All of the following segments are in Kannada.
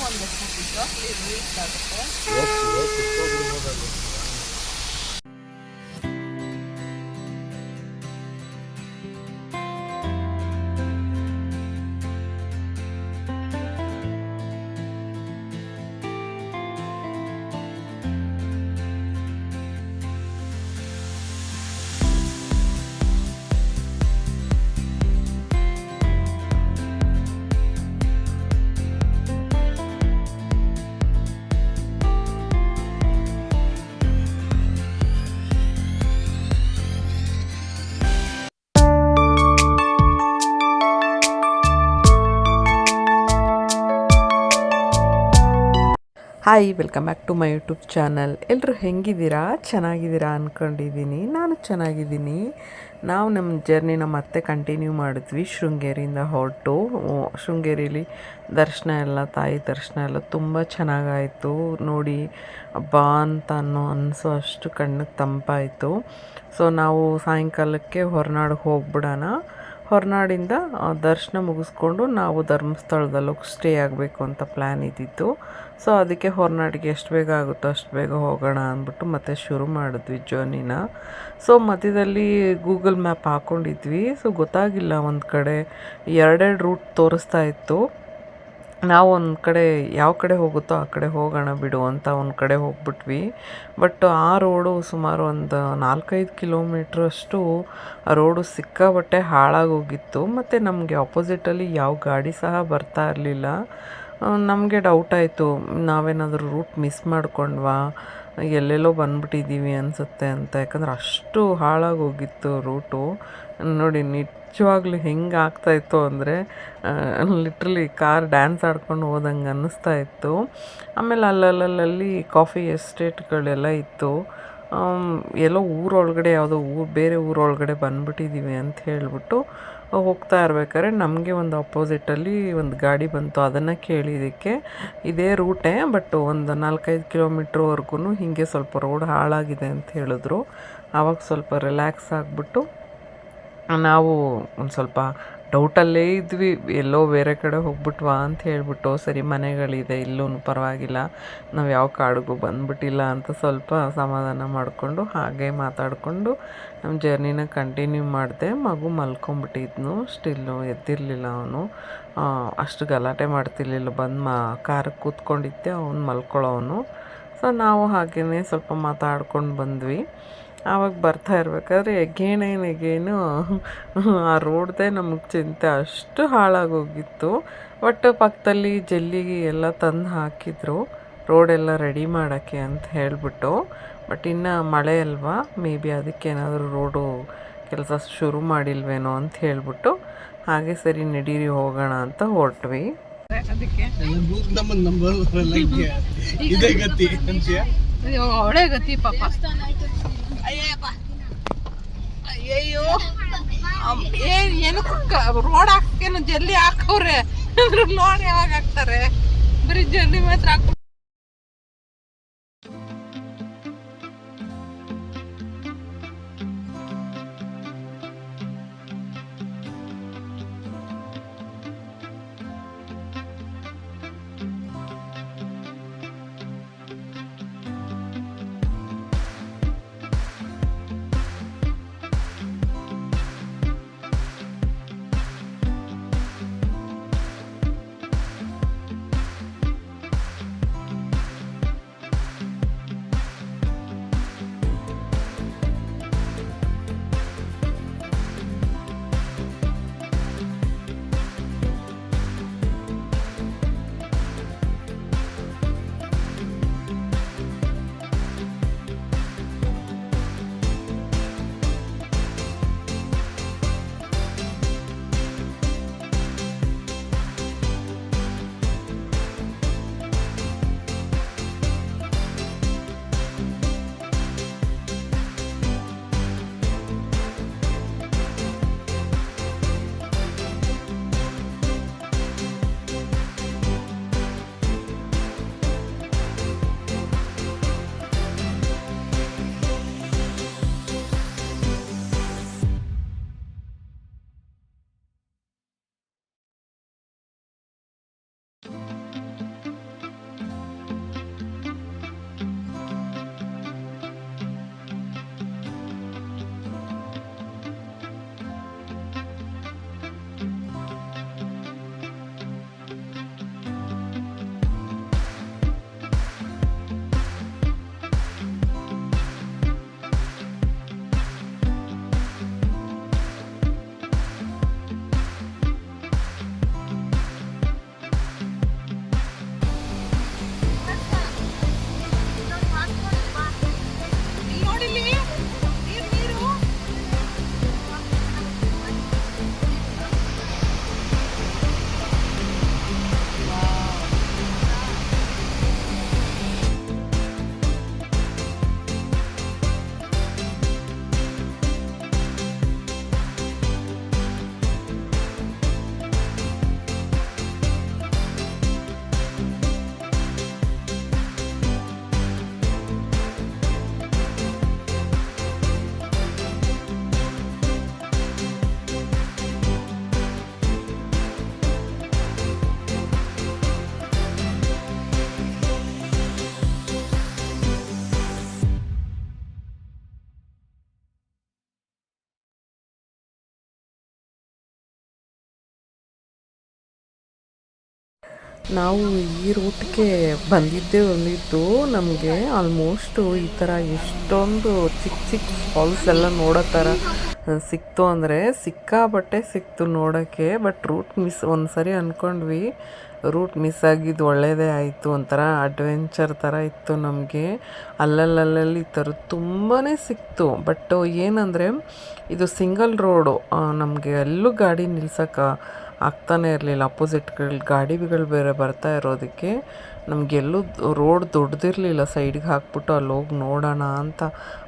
ಒಂದಷ್ಟು ಬಿಟ್ಟು ರೀಚ್ ಆಗುತ್ತೆ. Hi, welcome back to my YouTube channel. ಎಲ್ಲರೂ ಹೆಂಗಿದ್ದೀರಾ? ಚೆನ್ನಾಗಿದ್ದೀರಾ ಅಂದ್ಕೊಂಡಿದ್ದೀನಿ. ನಾನು ಚೆನ್ನಾಗಿದ್ದೀನಿ. ನಾವು ನಮ್ಮ ಜರ್ನಿನ ಮತ್ತೆ ಕಂಟಿನ್ಯೂ ಮಾಡಿದ್ವಿ. ಶೃಂಗೇರಿಯಿಂದ ಹೊರಟು ಶೃಂಗೇರಿಲಿ ದರ್ಶನ ಎಲ್ಲ, ತಾಯಿ ದರ್ಶನ ಎಲ್ಲ ತುಂಬ ಚೆನ್ನಾಗಾಯಿತು. ನೋಡಿ ಹಬ್ಬ ಅಂತ ಅನಿಸೋ ಅಷ್ಟು ಕಣ್ಣಿಗೆ ತಂಪಾಯಿತು. ಸೊ ನಾವು ಸಾಯಂಕಾಲಕ್ಕೆ ಹೊರನಾಡಿಗೆ ಹೋಗ್ಬಿಡೋಣ. ಹೊರನಾಡಿಂದ ದರ್ಶನ ಮುಗಿಸ್ಕೊಂಡು ನಾವು ಧರ್ಮಸ್ಥಳದಲ್ಲಿ ಹೋಗಿ ಸ್ಟೇ ಆಗಬೇಕು ಅಂತ ಪ್ಲ್ಯಾನ್ ಇದ್ದಿತ್ತು. ಸೊ ಅದಕ್ಕೆ ಹೊರನಾಡಿಗೆ ಎಷ್ಟು ಬೇಗ ಆಗುತ್ತೋ ಅಷ್ಟು ಬೇಗ ಹೋಗೋಣ ಅಂದ್ಬಿಟ್ಟು ಮತ್ತೆ ಶುರು ಮಾಡಿದ್ವಿ ಜರ್ನಿನ. ಸೊ ಮಧ್ಯದಲ್ಲಿ ಗೂಗಲ್ ಮ್ಯಾಪ್ ಹಾಕ್ಕೊಂಡಿದ್ವಿ. ಸೊ ಗೊತ್ತಾಗಿಲ್ಲ, ಒಂದು ಕಡೆ ಎರಡೆರಡು ರೂಟ್ ತೋರಿಸ್ತಾ ಇತ್ತು. ನಾವು ಒಂದು ಕಡೆ ಯಾವ ಕಡೆ ಹೋಗುತ್ತೋ ಆ ಕಡೆ ಹೋಗೋಣ ಬಿಡು ಅಂತ ಒಂದು ಕಡೆ ಹೋಗ್ಬಿಟ್ವಿ. ಬಟ್ ಆ ರೋಡು ಸುಮಾರು ಒಂದು 4-5 ಕಿಲೋಮೀಟ್ರಷ್ಟು ಆ ರೋಡು ಸಿಕ್ಕಾಬಟ್ಟೆ ಹಾಳಾಗೋಗಿತ್ತು. ಮತ್ತು ನಮಗೆ ಆಪೋಸಿಟಲ್ಲಿ ಯಾವ ಗಾಡಿ ಸಹ ಬರ್ತಾ ಇರಲಿಲ್ಲ. ನಮಗೆ ಡೌಟ್ ಆಯಿತು, ನಾವೇನಾದರೂ ರೂಟ್ ಮಿಸ್ ಮಾಡ್ಕೊಂಡ್ವಾ, ಎಲ್ಲೆಲ್ಲೋ ಬಂದ್ಬಿಟ್ಟಿದ್ದೀವಿ ಅನಿಸುತ್ತೆ ಅಂತ. ಯಾಕಂದ್ರೆ ಅಷ್ಟು ಹಾಳಾಗೋಗಿತ್ತು ರೂಟು. ನೋಡಿ ನಿಜವಾಗ್ಲೂ ಹೆಂಗೆ ಆಗ್ತಾಯಿತ್ತು ಅಂದರೆ ಲಿಟ್ರಲಿ ಕಾರ್ ಡ್ಯಾನ್ಸ್ ಆಡ್ಕೊಂಡು ಹೋದಂಗೆ ಅನ್ನಿಸ್ತಾ ಇತ್ತು. ಆಮೇಲೆ ಅಲ್ಲಲ್ಲಿ ಕಾಫಿ ಎಸ್ಟೇಟ್ಗಳೆಲ್ಲ ಇತ್ತು. ಎಲ್ಲೋ ಊರೊಳಗಡೆ, ಯಾವುದೋ ಬೇರೆ ಊರೊಳಗಡೆ ಬಂದ್ಬಿಟ್ಟಿದ್ದೀವಿ ಅಂತ ಹೇಳಿಬಿಟ್ಟು ಹೋಗ್ತಾ ಇರ್ಬೇಕಾದ್ರೆ ನಮಗೆ ಒಂದು ಅಪೋಸಿಟಲ್ಲಿ ಒಂದು ಗಾಡಿ ಬಂತು. ಅದನ್ನು ಕೇಳಿದ್ದಕ್ಕೆ ಇದೇ ರೂಟೇ, ಬಟ್ ಒಂದು 4-5 ಕಿಲೋಮೀಟ್ರ್ವರೆಗೂ ಹೀಗೆ ಸ್ವಲ್ಪ ರೋಡ್ ಹಾಳಾಗಿದೆ ಅಂತ ಹೇಳಿದ್ರು. ಆವಾಗ ಸ್ವಲ್ಪ ರಿಲ್ಯಾಕ್ಸ್ ಆಗಿಬಿಟ್ಟು ನಾವು ಒಂದು ಸ್ವಲ್ಪ ಡೌಟಲ್ಲೇ ಇದ್ವಿ, ಎಲ್ಲೋ ಬೇರೆ ಕಡೆ ಹೋಗ್ಬಿಟ್ವಾ ಅಂತ ಹೇಳಿಬಿಟ್ಟು. ಸರಿ, ಮನೆಗಳಿದೆ ಇಲ್ಲೂ ಪರವಾಗಿಲ್ಲ, ನಾವು ಯಾವ ಕಾಡಿಗೂ ಬಂದ್ಬಿಟ್ಟಿಲ್ಲ ಅಂತ ಸ್ವಲ್ಪ ಸಮಾಧಾನ ಮಾಡಿಕೊಂಡು ಹಾಗೆ ಮಾತಾಡಿಕೊಂಡು ನಮ್ಮ ಜರ್ನಿನ ಕಂಟಿನ್ಯೂ ಮಾಡಿದೆ. ಮಗು ಮಲ್ಕೊಂಬಿಟ್ಟಿದ್ನು, ಸ್ಟಿಲ್ಲು ಎದ್ದಿರಲಿಲ್ಲ ಅವನು. ಅಷ್ಟು ಗಲಾಟೆ ಮಾಡ್ತಿರ್ಲಿಲ್ಲ. ಕಾರಿಗೆ ಕೂತ್ಕೊಂಡಿದ್ದೆ, ಅವನು ಮಲ್ಕೊಳ್ಳೋವನು. ಸೊ ನಾವು ಹಾಗೆಯೇ ಸ್ವಲ್ಪ ಮಾತಾಡ್ಕೊಂಡು ಬಂದ್ವಿ. ಆವಾಗ ಬರ್ತಾ ಇರ್ಬೇಕಾದ್ರೆ ಎಗೇನು ಆ ರೋಡ್ದೇ ನಮಗೆ ಚಿಂತೆ, ಅಷ್ಟು ಹಾಳಾಗೋಗಿತ್ತು. ಬಟ್ ಪಕ್ಕದಲ್ಲಿ ಜಲ್ಲಿಗೆ ಎಲ್ಲ ತಂದು ಹಾಕಿದ್ರು ರೋಡೆಲ್ಲ ರೆಡಿ ಮಾಡೋಕ್ಕೆ ಅಂತ ಹೇಳಿಬಿಟ್ಟು. ಬಟ್ ಇನ್ನು ಮಳೆ ಅಲ್ವಾ, ಮೇ ಬಿ ಅದಕ್ಕೇನಾದರೂ ರೋಡು ಕೆಲಸ ಶುರು ಮಾಡಿಲ್ವೇನೋ ಅಂತ ಹೇಳಿಬಿಟ್ಟು ಹಾಗೆ ಸರಿ ನಡೀರಿ ಹೋಗೋಣ ಅಂತ ಹೊರಟ್ವಿ. ಅದಕ್ಕೆ ಅವಳೇ ಗತಿ ಪಾಪ. ಅಯ್ಯಯ್ಯೋ, ಏನಕ್ಕೆ ರೋಡ್ ಹಾಕೇನು ಜಲ್ಲಿ ಹಾಕವ್ರೆ, ಲೋಡ್ ಯಾವಾಗ ಹಾಕ್ತಾರೆ? ಬರೀ ಜಲ್ಲಿ ಮಾತ್ರ ಹಾಕ. ನಾವು ಈ ರೂಟ್ಗೆ ಬಂದಿದ್ದು ನಮಗೆ ಆಲ್ಮೋಸ್ಟು ಈ ಥರ ಎಷ್ಟೊಂದು ಚಿಕ್ಕ ಚಿಕ್ಕ ಫಾಲ್ಸ್ ಎಲ್ಲ ನೋಡೋ ಥರ ಸಿಕ್ತು ಅಂದರೆ ಸಿಕ್ಕಾಬಟ್ಟೆ ಸಿಕ್ತು ನೋಡೋಕ್ಕೆ. ಬಟ್ ರೂಟ್ ಮಿಸ್ ಒಂದು ಸರಿ ಅಂದ್ಕೊಂಡ್ವಿ, ರೂಟ್ ಮಿಸ್ ಆಗಿದ್ದು ಒಳ್ಳೆಯದೇ ಆಯಿತು, ಒಂಥರ ಅಡ್ವೆಂಚರ್ ಥರ ಇತ್ತು ನಮಗೆ. ಅಲ್ಲಲ್ಲಿ ಈ ಥರದ್ದು ತುಂಬಾ ಸಿಕ್ತು. ಬಟ್ ಏನಂದರೆ ಇದು ಸಿಂಗಲ್ ರೋಡು, ನಮಗೆ ಎಲ್ಲೂ ಗಾಡಿ ನಿಲ್ಸೋಕೆ ಆಗ್ತಾನೆ ಇರಲಿಲ್ಲ. ಅಪೋಸಿಟ್ಗಳು ಗಾಡಿಗಳು ಬೇರೆ ಬರ್ತಾ ಇರೋದಕ್ಕೆ ನಮಗೆಲ್ಲೂ ರೋಡ್ ದೊಡ್ಡದಿರಲಿಲ್ಲ. ಸೈಡ್ಗೆ ಹಾಕ್ಬಿಟ್ಟು ಅಲ್ಲಿ ಹೋಗಿ ನೋಡೋಣ ಅಂತ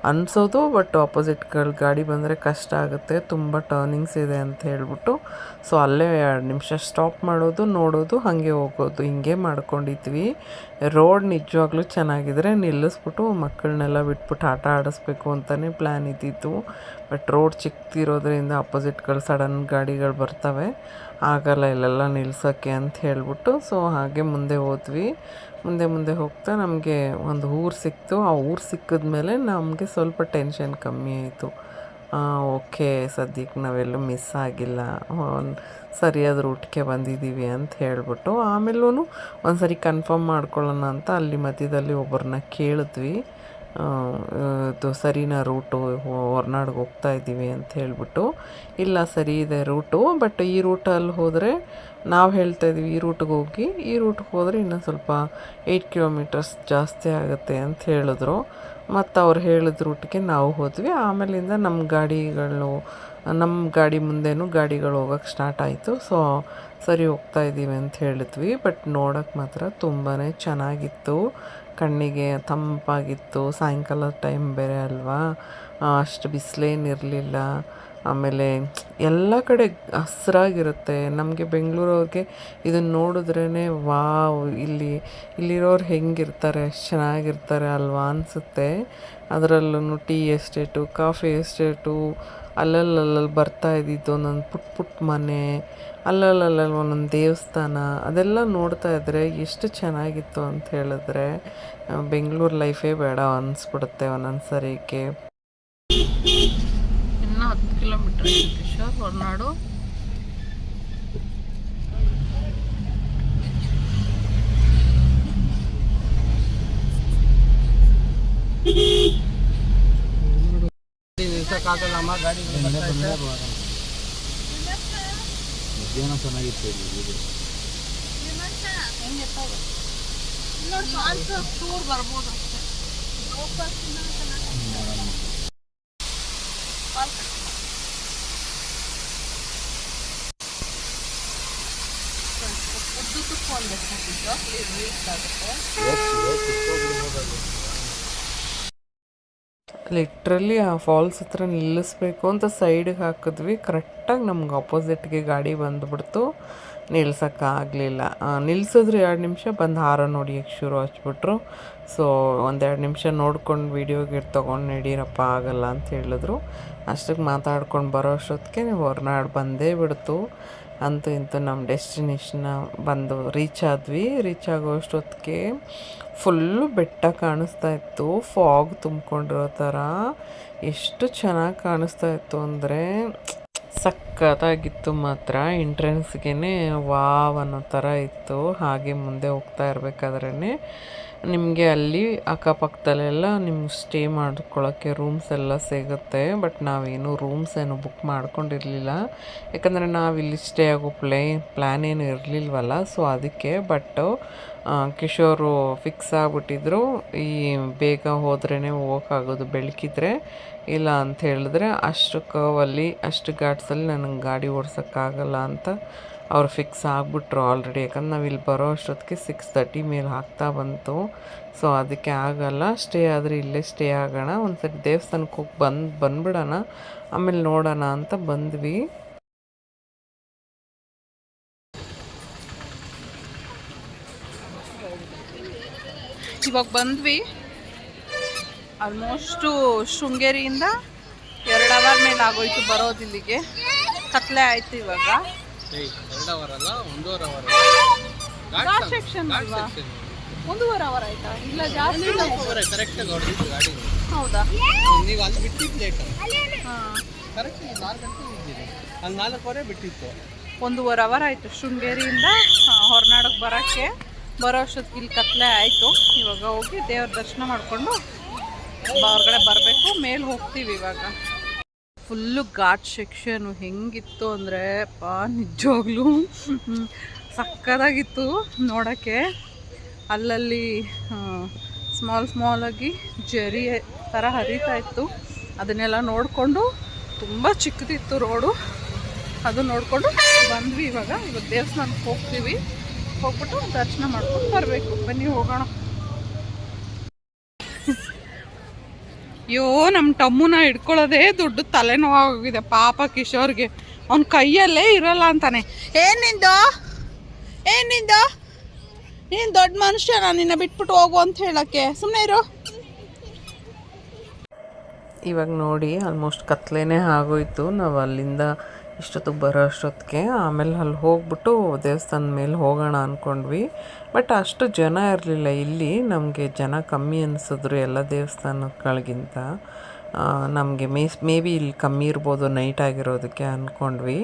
ಅನಿಸೋದು. ಬಟ್ ಅಪೋಸಿಟ್ಗಳು ಗಾಡಿ ಬಂದರೆ ಕಷ್ಟ ಆಗುತ್ತೆ, ತುಂಬ ಟರ್ನಿಂಗ್ಸ್ ಇದೆ ಅಂತ ಹೇಳ್ಬಿಟ್ಟು ಸೊ ಅಲ್ಲೇ 2 ನಿಮಿಷ ಸ್ಟಾಪ್ ಮಾಡೋದು, ನೋಡೋದು, ಹಾಗೆ ಹೋಗೋದು, ಹಿಂಗೆ ಮಾಡ್ಕೊಂಡಿದ್ವಿ. ರೋಡ್ ನಿಜವಾಗ್ಲೂ ಚೆನ್ನಾಗಿದ್ರೆ ನಿಲ್ಲಿಸ್ಬಿಟ್ಟು ಮಕ್ಕಳನ್ನೆಲ್ಲ ಬಿಟ್ಬಿಟ್ಟು ಆಟ ಆಡಿಸ್ಬೇಕು ಅಂತಲೇ ಪ್ಲ್ಯಾನ್ ಇದ್ದಿತ್ತು. ಬಟ್ ರೋಡ್ ಚಿಕ್ಕದಿರೋದ್ರಿಂದ ಅಪೋಸಿಟ್ಗಳು ಸಡನ್ ಗಾಡಿಗಳು ಬರ್ತವೆ, ಆಗಲ್ಲ ಇಲ್ಲೆಲ್ಲ ನಿಲ್ಸೋಕ್ಕೆ ಅಂತ ಹೇಳ್ಬಿಟ್ಟು ಸೊ ಹಾಗೆ ಮುಂದೆ ಹೋದ್ವಿ. ಮುಂದೆ ಹೋಗ್ತಾ ನಮಗೆ ಒಂದು ಊರು ಸಿಕ್ತು. ಆ ಊರು ಸಿಕ್ಕಿದ್ಮೇಲೆ ನಮಗೆ ಸ್ವಲ್ಪ ಟೆನ್ಷನ್ ಕಮ್ಮಿ ಆಯಿತು. ಓಕೆ, ಸದ್ಯಕ್ಕೆ ನಾವೆಲ್ಲೂ ಮಿಸ್ ಆಗಿಲ್ಲ, ಸರಿಯಾದ ರೂಟ್ಗೆ ಬಂದಿದ್ದೀವಿ ಅಂತ ಹೇಳ್ಬಿಟ್ಟು ಆಮೇಲೂ ಒಂದು ಸರಿ ಕನ್ಫರ್ಮ್ ಮಾಡ್ಕೊಳ್ಳೋಣ ಅಂತ ಅಲ್ಲಿ ಮಧ್ಯದಲ್ಲಿ ಒಬ್ಬರನ್ನ ಕೇಳಿದ್ವಿ. ಇದು ಸರಿನಾ ರೂಟು, ಹೊರನಾಡಿಗೆ ಹೋಗ್ತಾ ಇದ್ದೀವಿ ಅಂತ ಹೇಳ್ಬಿಟ್ಟು. ಇಲ್ಲ ಸರಿ ಇದೆ ರೂಟು, ಬಟ್ ಈ ರೂಟಲ್ಲಿ ಹೋದರೆ ನಾವು ಹೇಳ್ತಾ ಇದ್ದೀವಿ ಈ ರೂಟಿಗೆ ಹೋಗಿ, ಈ ರೂಟ್ಗೆ ಹೋದರೆ ಇನ್ನೂ ಸ್ವಲ್ಪ 8 ಕಿಲೋಮೀಟರ್ಸ್ ಜಾಸ್ತಿ ಆಗುತ್ತೆ ಅಂತ ಹೇಳಿದ್ರು. ಮತ್ತು ಅವ್ರು ಹೇಳಿದ ರೂಟ್ಗೆ ನಾವು ಹೋದ್ವಿ. ಆಮೇಲಿಂದ ನಮ್ಮ ಗಾಡಿ ಮುಂದೆನೂ ಗಾಡಿಗಳು ಹೋಗೋಕ್ಕೆ ಸ್ಟಾರ್ಟ್ ಆಯಿತು. ಸೊ ಸರಿ ಹೋಗ್ತಾ ಇದ್ದೀವಿ ಅಂತ ಹೇಳಿದ್ವಿ. ಬಟ್ ನೋಡೋಕ್ಕೆ ಮಾತ್ರ ತುಂಬಾ ಚೆನ್ನಾಗಿತ್ತು, ಕಣ್ಣಿಗೆ ತಂಪಾಗಿತ್ತು. ಸಾಯಂಕಾಲ ಟೈಮ್ ಬೇರೆ ಅಲ್ವಾ, ಅಷ್ಟು ಬಿಸಿಲೇನಿರಲಿಲ್ಲ. ಆಮೇಲೆ ಎಲ್ಲ ಕಡೆ ಹಸ್ರಾಗಿರುತ್ತೆ. ನಮಗೆ ಬೆಂಗಳೂರವ್ರಿಗೆ ಇದನ್ನು ನೋಡಿದ್ರೇ ವಾವ್, ಇಲ್ಲಿರೋರು ಹೆಂಗಿರ್ತಾರೆ, ಅಷ್ಟು ಚೆನ್ನಾಗಿರ್ತಾರೆ ಅಲ್ವಾ ಅನಿಸುತ್ತೆ. ಅದರಲ್ಲೂ ಟೀ ಎಸ್ಟೇಟು, ಕಾಫಿ ಎಸ್ಟೇಟು, ಅಲ್ಲಲ್ಲಿ ಬರ್ತಾ ಇದ್ದಿದ್ದು ಒಂದೊಂದು ಪುಟ್ಟ ಮನೆ, ಅಲ್ಲಲ್ಲಿ ಒಂದೊಂದು ದೇವಸ್ಥಾನ, ಅದೆಲ್ಲ ನೋಡ್ತಾ ಇದ್ದರೆ ಎಷ್ಟು ಚೆನ್ನಾಗಿತ್ತು ಅಂತ ಹೇಳಿದ್ರೆ ಬೆಂಗಳೂರು ಲೈಫೇ ಬೇಡ ಅನಿಸ್ಬಿಡುತ್ತೆ ಒಂದೊಂದು ಸರಿಗೆ. ಇನ್ನು 10 ಕಿಲೋಮೀಟರ್ ಕಿಶೋರ್ ಹೊರನಾಡು. ಚೆನ್ನಾಗಿತ್ತು ಬರ್ಬೋದು ಲಿಟ್ರಲಿ ಆ ಫಾಲ್ಸ್ ಹತ್ರ ನಿಲ್ಲಿಸ್ಬೇಕು ಅಂತ ಸೈಡಿಗೆ ಹಾಕಿದ್ವಿ. ಕರೆಕ್ಟಾಗಿ ನಮ್ಗೆ ಅಪೋಸಿಟ್ಗೆ ಗಾಡಿ ಬಂದುಬಿಡ್ತು, ನಿಲ್ಸೋಕ್ಕಾಗಲಿಲ್ಲ. ನಿಲ್ಸಿದ್ರು 2 ನಿಮಿಷ, ಬಂದು ಹಾರನ್ ಹೊಡಿಯೋಕ್ಕೆ ಶುರು ಹಚ್ಬಿಟ್ರು. ಸೊ 1-2 ನಿಮಿಷ ನೋಡ್ಕೊಂಡು ವೀಡಿಯೋಗೆ ತೊಗೊಂಡು ನಡೀರಪ್ಪ, ಆಗಲ್ಲ ಅಂತ ಹೇಳಿದ್ರು. ಅಷ್ಟಕ್ಕೆ ಮಾತಾಡ್ಕೊಂಡು ಬರೋ ಅಷ್ಟೊತ್ತಿಗೆ ಹೊರನಾಡು ಬಂದೇ ಬಿಡ್ತು. ಅಂತೂ ಇಂತೂ ನಮ್ಮ ಡೆಸ್ಟಿನೇಷನ್ನ ಬಂದು ರೀಚ್ ಆಗೋ ಅಷ್ಟೊತ್ತಿಗೆ ಫುಲ್ಲು ಬೆಟ್ಟ ಕಾಣಿಸ್ತಾ ಇತ್ತು, ಫಾಗ್ ತುಂಬಿಕೊಂಡಿರೋ ಥರ. ಎಷ್ಟು ಚೆನ್ನಾಗಿ ಕಾಣಿಸ್ತಾ ಇತ್ತು ಅಂದರೆ ಸಖತ್ತಾಗಿತ್ತು ಮಾತ್ರ. ಎಂಟ್ರೆನ್ಸ್ಗೆ ವಾವ್ ಅನ್ನೋ ಥರ ಇತ್ತು. ಹಾಗೆ ಮುಂದೆ ಹೋಗ್ತಾ ಇರಬೇಕಾದ್ರೇ ನಿಮಗೆ ಅಲ್ಲಿ ಅಕ್ಕಪಕ್ಕದಲ್ಲೆಲ್ಲ ನಿಮ್ಗೆ ಸ್ಟೇ ಮಾಡ್ಕೊಳ್ಳೋಕ್ಕೆ ರೂಮ್ಸ್ ಎಲ್ಲ ಸಿಗುತ್ತೆ. ಬಟ್ ನಾವೇನು ರೂಮ್ಸ್ ಏನು ಬುಕ್ ಮಾಡ್ಕೊಂಡಿರಲಿಲ್ಲ, ಯಾಕಂದರೆ ನಾವಿಲ್ಲಿ ಸ್ಟೇ ಆಗೋ ಪ್ಲ್ಯಾನ್ ಏನು ಇರಲಿಲ್ವಲ್ಲ. ಸೊ ಅದಕ್ಕೆ. ಬಟ್ ಕಿಶೋರು ಫಿಕ್ಸ್ ಆಗಿಬಿಟ್ಟಿದ್ರು, ಈ ಬೇಗ ಹೋದ್ರೇ ಹೋಗೋಕ್ಕಾಗೋದು, ಬೆಳಕಿದ್ರೆ ಇಲ್ಲ ಅಂತ ಹೇಳಿದ್ರೆ ಅಷ್ಟು ಕರ್ವಲ್ಲಿ, ಅಷ್ಟು ಘಾಟ್ಸಲ್ಲಿ ನನಗೆ ಗಾಡಿ ಓಡ್ಸೋಕ್ಕಾಗಲ್ಲ ಅಂತ ಅವ್ರು ಫಿಕ್ಸ್ ಆಗಿಬಿಟ್ರು ಆಲ್ರೆಡಿ. ಯಾಕಂದ್ರೆ ನಾವು ಇಲ್ಲಿ ಬರೋ ಅಷ್ಟೊತ್ತಿಗೆ 6:30 ಮೇಲೆ ಆಗ್ತಾ ಬಂತು. ಸೊ ಅದಕ್ಕೆ ಆಗಲ್ಲ, ಸ್ಟೇ ಆದರೆ ಇಲ್ಲೇ ಸ್ಟೇ ಆಗೋಣ, ಒಂದು ಸರಿ ದೇವಸ್ಥಾನಕ್ಕೆ ಹೋಗಿ ಬಂದ್ಬಿಡೋಣ, ಆಮೇಲೆ ನೋಡೋಣ ಅಂತ ಬಂದ್ವಿ. ಇವಾಗ ಬಂದ್ವಿ. ಆಲ್ಮೋಸ್ಟು ಶೃಂಗೇರಿಯಿಂದ 2 ಅವರ್ ಮೇಲೆ ಆಗೋಯ್ತು ಬರೋದಿಲ್ಲಿಗೆ. ಕತ್ಲೆ ಆಯಿತು ಇವಾಗ. 2 ಅವರ್ ಅಲ್ಲ, 1.5 ಅವರ್. ಘಾಟ್ ಸೆಕ್ಷನ್ ಅಲ್ವಾ? 1.5 ಅವರ್ ಆಯ್ತಾ? ಇಲ್ಲ ಜಾಸ್ತಿ ಕರೆಕ್ಟಾಗಿ ಹೊಡೆದಿತ್ತು ಗಾಡಿ. ಹೌದಾ? ನೀವು ಅಲ್ಲಿ ಬಿಟ್ಟಿದ್ದು ಲೇಟ್. ಹಾಂ, ಕರೆಕ್ಟ್ 4 ಗಂಟೆ ಇದ್ದೀರಿ, ಅಲ್ಲಿ 4 ಅವರೇ ಬಿಟ್ಟಿತ್ತು. 1.5 ಅವರ್ ಆಯಿತು ಶೃಂಗೇರಿಯಿಂದ ಹೊರನಾಡಕ್ಕೆ ಬರೋ ಅಷ್ಟೊತ್ತಿಗೆ ಇಲ್ಲಿ ಕತ್ಲೆ ಆಯಿತು. ಇವಾಗ ಹೋಗಿ ದೇವ್ರ ದರ್ಶನ ಮಾಡಿಕೊಂಡು ಹೊರಗಡೆ ಬರಬೇಕು. ಮೇಲೆ ಹೋಗ್ತೀವಿ ಇವಾಗ. ಫುಲ್ಲು ಘಾಟ್ ಸೆಕ್ಷನು ಹೆಂಗಿತ್ತು ಅಂದರೆ ನಿಜವಾಗ್ಲೂ ಸಕ್ಕದಾಗಿತ್ತು ನೋಡೋಕ್ಕೆ. ಅಲ್ಲಲ್ಲಿ ಸ್ಮಾಲಾಗಿ ಜರಿ ಥರ ಹರಿತಾ ಇತ್ತು. ಅದನ್ನೆಲ್ಲ ನೋಡಿಕೊಂಡು ತುಂಬ ಚಿಕ್ಕದಿತ್ತು ರೋಡು. ಅದು ನೋಡಿಕೊಂಡು ಬಂದ್ವಿ. ಇವಾಗ ದೇವಸ್ಥಾನಕ್ಕೆ ಹೋಗ್ತೀವಿ. ಹೋಗ್ಬಿಟ್ಟು ದರ್ಶನ ಮಾಡ್ಕೊಂಡು ಬರಬೇಕು. ಬನ್ನಿ ಹೋಗೋಣ. ಅಯ್ಯೋ ನಮ್ಮ ಟಮ್ಮುನ ಹಿಡ್ಕೊಳ್ಳೋದೇ ದೊಡ್ಡ ತಲೆನೋವಾಗಿದೆ ಪಾಪ ಕಿಶೋರ್ಗೆ. ಅವ್ನ ಕೈಯಲ್ಲೇ ಇರಲ್ಲ ಅಂತಾನೆ. ಏನಿಂದು ನೀನು ದೊಡ್ಡ ಮನುಷ್ಯ, ನಾನು ನಿನ್ನ ಬಿಟ್ಬಿಟ್ಟು ಹೋಗು ಅಂತ ಹೇಳಕ್ಕೆ. ಸುಮ್ಮನೆ ಇರು. ಇವಾಗ ನೋಡಿ ಆಲ್ಮೋಸ್ಟ್ ಕತ್ಲೇನೇ ಆಗೋಯ್ತು. ನಾವು ಅಲ್ಲಿಂದ ಇಷ್ಟೊತ್ತಿಗೆ ಬರೋ ಅಷ್ಟೊತ್ತಿಗೆ. ಆಮೇಲೆ ಅಲ್ಲಿ ಹೋಗ್ಬಿಟ್ಟು ದೇವಸ್ಥಾನದ ಮೇಲೆ ಹೋಗೋಣ ಅಂದ್ಕೊಂಡ್ವಿ. ಬಟ್ ಅಷ್ಟು ಜನ ಇರಲಿಲ್ಲ ಇಲ್ಲಿ. ನಮಗೆ ಜನ ಕಮ್ಮಿ ಅನಿಸಿದ್ರು ಎಲ್ಲ ದೇವಸ್ಥಾನಗಳಿಗಿಂತ. ನಮಗೆ ಮೇ ಬಿ ಇಲ್ಲಿ ಕಮ್ಮಿ ಇರ್ಬೋದು ನೈಟ್ ಆಗಿರೋದಕ್ಕೆ ಅಂದ್ಕೊಂಡ್ವಿ.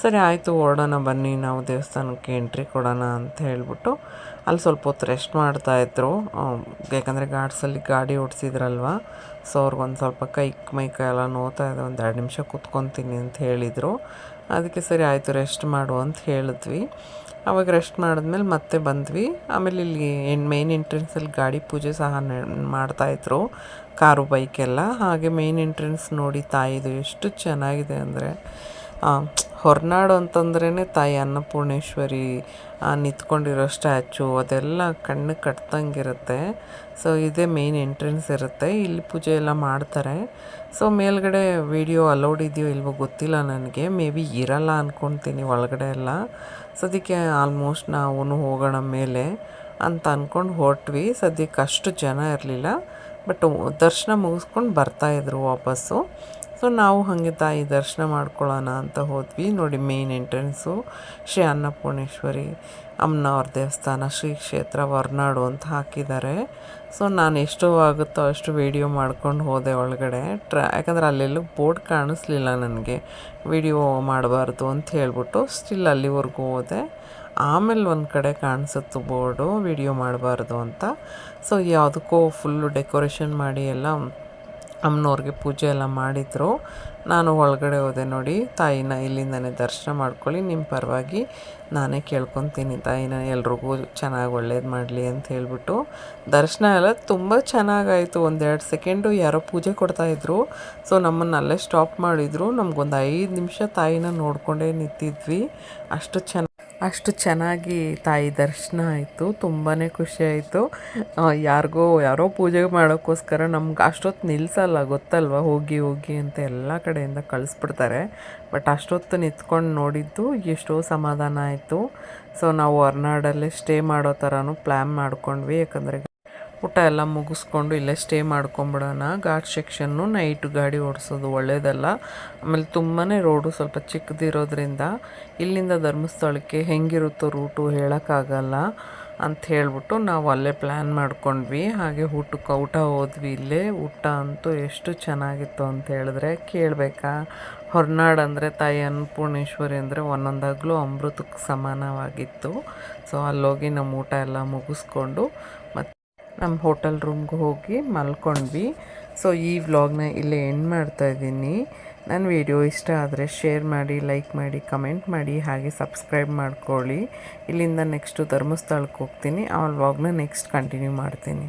ಸರಿ ಆಯಿತು ಹೊರಡೋಣ ಬನ್ನಿ, ನಾವು ದೇವಸ್ಥಾನಕ್ಕೆ ಎಂಟ್ರಿ ಕೊಡೋಣ ಅಂತ ಹೇಳ್ಬಿಟ್ಟು ಅಲ್ಲಿ ಸ್ವಲ್ಪ ಹೊತ್ತು ರೆಸ್ಟ್ ಮಾಡ್ತಾಯಿದ್ರು. ಯಾಕಂದರೆ ಗಾಡ್ಸಲ್ಲಿ ಗಾಡಿ ಓಡಿಸಿದ್ರಲ್ವ, ಸೊ ಅವ್ರಿಗೊಂದು ಸ್ವಲ್ಪ ಮೈ ಕೈ ಎಲ್ಲ ನೋವ್ತಾ ಇದೆ, ಒಂದು 2 ನಿಮಿಷ ಕೂತ್ಕೊತೀನಿ ಅಂತ ಹೇಳಿದರು. ಅದಕ್ಕೆ ಸರಿ ಆಯಿತು ರೆಸ್ಟ್ ಮಾಡು ಅಂತ ಹೇಳಿದ್ವಿ. ಆವಾಗ ರೆಸ್ಟ್ ಮಾಡಿದ್ಮೇಲೆ ಮತ್ತೆ ಬಂದ್ವಿ. ಆಮೇಲೆ ಇಲ್ಲಿ ಮೇನ್ ಎಂಟ್ರೆನ್ಸಲ್ಲಿ ಗಾಡಿ ಪೂಜೆ ಸಹ ಮಾಡ್ತಾಯಿದ್ರು, ಕಾರು ಬೈಕೆಲ್ಲ. ಹಾಗೆ ಮೇನ್ ಎಂಟ್ರೆನ್ಸ್ ನೋಡಿ ತಾಯಿದು ಎಷ್ಟು ಚೆನ್ನಾಗಿದೆ ಅಂದರೆ, ಹೊರನಾಡು ಅಂತಂದ್ರೇ ತಾಯಿ ಅನ್ನಪೂರ್ಣೇಶ್ವರಿ ನಿಂತ್ಕೊಂಡಿರೋ ಸ್ಟ್ಯಾಚು ಅದೆಲ್ಲ ಕಣ್ಣಿಗೆ ಕಟ್ದಂಗಿರುತ್ತೆ. ಸೊ ಇದೇ ಮೇನ್ ಎಂಟ್ರೆನ್ಸ್ ಇರುತ್ತೆ. ಇಲ್ಲಿ ಪೂಜೆ ಎಲ್ಲ ಮಾಡ್ತಾರೆ. ಸೊ ಮೇಲ್ಗಡೆ ವಿಡಿಯೋ ಅಲೌಡ್ ಇದೆಯೋ ಇಲ್ವೋ ಗೊತ್ತಿಲ್ಲ ನನಗೆ, ಮೇ ಬಿ ಇರಲ್ಲ ಅಂದ್ಕೊಳ್ತೀನಿ ಒಳಗಡೆ ಎಲ್ಲ. ಸೊ ಅದಕ್ಕೆ ಆಲ್ಮೋಸ್ಟ್ ನಾವು ಹೋಗೋಣ ಮೇಲೆ ಅಂತ ಅಂದ್ಕೊಂಡು ಹೊರಟ್ವಿ. ಸದ್ಯಕ್ಕೆ ಅಷ್ಟು ಜನ ಇರಲಿಲ್ಲ, ಬಟ್ ದರ್ಶನ ಮುಗಿಸ್ಕೊಂಡು ಬರ್ತಾಯಿದ್ರು ವಾಪಸ್ಸು. ಸೊ ನಾವು ಹಾಗೆ ತಾಯಿ ದರ್ಶನ ಮಾಡ್ಕೊಳ್ಳೋಣ ಅಂತ ಹೋದ್ವಿ. ನೋಡಿ ಮೇನ್ ಎಂಟ್ರೆನ್ಸು ಶ್ರೀ ಅನ್ನಪೂರ್ಣೇಶ್ವರಿ ಅಮ್ಮನವ್ರ ದೇವಸ್ಥಾನ, ಶ್ರೀ ಕ್ಷೇತ್ರ ಹೊರನಾಡು ಅಂತ ಹಾಕಿದ್ದಾರೆ. ಸೊ ನಾನು ಎಷ್ಟು ಆಗುತ್ತೋ ಅಷ್ಟು ವೀಡಿಯೋ ಮಾಡ್ಕೊಂಡು ಹೋದೆ ಒಳಗಡೆ. ಯಾಕಂದರೆ ಅಲ್ಲೆಲ್ಲೂ ಬೋರ್ಡ್ ಕಾಣಿಸ್ಲಿಲ್ಲ ನನಗೆ, ವಿಡಿಯೋ ಮಾಡಬಾರ್ದು ಅಂತ ಹೇಳ್ಬಿಟ್ಟು ಸ್ಟಿಲ್ ಅಲ್ಲಿವರೆಗೂ ಹೋದೆ. ಆಮೇಲೆ ಒಂದು ಕಡೆ ಕಾಣಿಸುತ್ತು ಬೋರ್ಡು ವಿಡಿಯೋ ಮಾಡಬಾರ್ದು ಅಂತ. ಸೊ ಯಾವುದಕ್ಕೋ ಫುಲ್ಲು ಡೆಕೋರೇಷನ್ ಮಾಡಿ ಎಲ್ಲ ಅಮ್ಮನವ್ರಿಗೆ ಪೂಜೆ ಎಲ್ಲ ಮಾಡಿದರು. ನಾನು ಒಳಗಡೆ ಹೋದೆ. ನೋಡಿ ತಾಯಿನ ಇಲ್ಲಿಂದನೇ ದರ್ಶನ ಮಾಡ್ಕೊಳ್ಳಿ, ನಿಮ್ಮ ಪರವಾಗಿ ನಾನೇ ಕೇಳ್ಕೊತೀನಿ ತಾಯಿನ ಎಲ್ರಿಗೂ ಚೆನ್ನಾಗಿ ಒಳ್ಳೇದು ಮಾಡಲಿ ಅಂತ ಹೇಳ್ಬಿಟ್ಟು. ದರ್ಶನ ಎಲ್ಲ ತುಂಬ ಚೆನ್ನಾಗಾಯಿತು. 1-2 ಸೆಕೆಂಡು ಯಾರೋ ಪೂಜೆ ಕೊಡ್ತಾಯಿದ್ರು. ಸೊ ನಮ್ಮನ್ನು ಅಲ್ಲೇ ಸ್ಟಾಪ್ ಮಾಡಿದರು. ನಮಗೊಂದು 5 ನಿಮಿಷ ತಾಯಿನ ನೋಡಿಕೊಂಡೇ ನಿಂತಿದ್ವಿ. ಅಷ್ಟು ಚೆನ್ನಾಗಿ ತಾಯಿ ದರ್ಶನ ಆಯಿತು. ತುಂಬಾ ಖುಷಿಯಾಯಿತು. ಯಾರೋ ಪೂಜೆ ಮಾಡೋಕ್ಕೋಸ್ಕರ ನಮ್ಗೆ ಅಷ್ಟೊತ್ತು ನಿಲ್ಲಿಸಲ್ಲ, ಗೊತ್ತಲ್ವ, ಹೋಗಿ ಅಂತ ಎಲ್ಲ ಕಡೆಯಿಂದ ಕಳಿಸ್ಬಿಡ್ತಾರೆ. ಬಟ್ ಅಷ್ಟೊತ್ತು ನಿಂತ್ಕೊಂಡು ನೋಡಿದ್ದು ಎಷ್ಟೋ ಸಮಾಧಾನ ಆಯಿತು. ಸೊ ನಾವು ಹೊರನಾಡಲ್ಲೇ ಸ್ಟೇ ಮಾಡೋ ಥರನೂ ಪ್ಲ್ಯಾನ್ ಮಾಡ್ಕೊಂಡ್ವಿ. ಯಾಕಂದರೆ ಊಟ ಎಲ್ಲ ಮುಗಿಸ್ಕೊಂಡು ಇಲ್ಲೇ ಸ್ಟೇ ಮಾಡ್ಕೊಂಬಿಡೋಣ. ಘಾಟ್ ಸೆಕ್ಷನ್ನು ನೈಟು ಗಾಡಿ ಓಡಿಸೋದು ಒಳ್ಳೆಯದಲ್ಲ. ಆಮೇಲೆ ತುಂಬಾ ರೋಡು ಸ್ವಲ್ಪ ಚಿಕ್ಕದಿರೋದ್ರಿಂದ ಇಲ್ಲಿಂದ ಧರ್ಮಸ್ಥಳಕ್ಕೆ ಹೆಂಗಿರುತ್ತೋ ರೂಟು ಹೇಳೋಕ್ಕಾಗಲ್ಲ ಅಂತ ಹೇಳ್ಬಿಟ್ಟು ನಾವು ಅಲ್ಲೇ ಪ್ಲ್ಯಾನ್ ಮಾಡ್ಕೊಂಡ್ವಿ. ಹಾಗೆ ಊಟ ಹೋದ್ವಿ ಇಲ್ಲೇ. ಊಟ ಅಂತೂ ಎಷ್ಟು ಚೆನ್ನಾಗಿತ್ತು ಅಂತ ಹೇಳಿದ್ರೆ ಕೇಳಬೇಕಾ. ಹೊರನಾಡು ಅಂದರೆ ತಾಯಿ ಅನ್ನಪೂರ್ಣೇಶ್ವರಿ ಅಂದರೆ ಒಂದೊಂದಾಗಲೂ ಅಮೃತಕ್ಕೆ ಸಮಾನವಾಗಿತ್ತು. ಸೊ ಅಲ್ಲೋಗಿ ನಮ್ಮ ಊಟ ಎಲ್ಲ ಮುಗಿಸ್ಕೊಂಡು ಮತ್ತು ನಮ್ಮ ಹೋಟೆಲ್ ರೂಮ್ಗೆ ಹೋಗಿ ಮಲ್ಕೊಂಡ್ವಿ. ಸೊ ಈ ವ್ಲಾಗ್ನ ಇಲ್ಲೇ ಎಂಡ್ ಮಾಡ್ತಾಯಿದ್ದೀನಿ. ನನ್ನ ವಿಡಿಯೋ ಇಷ್ಟ ಆದರೆ ಶೇರ್ ಮಾಡಿ, ಲೈಕ್ ಮಾಡಿ, ಕಮೆಂಟ್ ಮಾಡಿ, ಹಾಗೆ ಸಬ್ಸ್ಕ್ರೈಬ್ ಮಾಡ್ಕೊಳ್ಳಿ. ಇಲ್ಲಿಂದ ನೆಕ್ಸ್ಟು ಧರ್ಮಸ್ಥಳಕ್ಕೆ ಹೋಗ್ತೀನಿ. ಆ ವ್ಲಾಗ್ನ ನೆಕ್ಸ್ಟ್ ಕಂಟಿನ್ಯೂ ಮಾಡ್ತೀನಿ.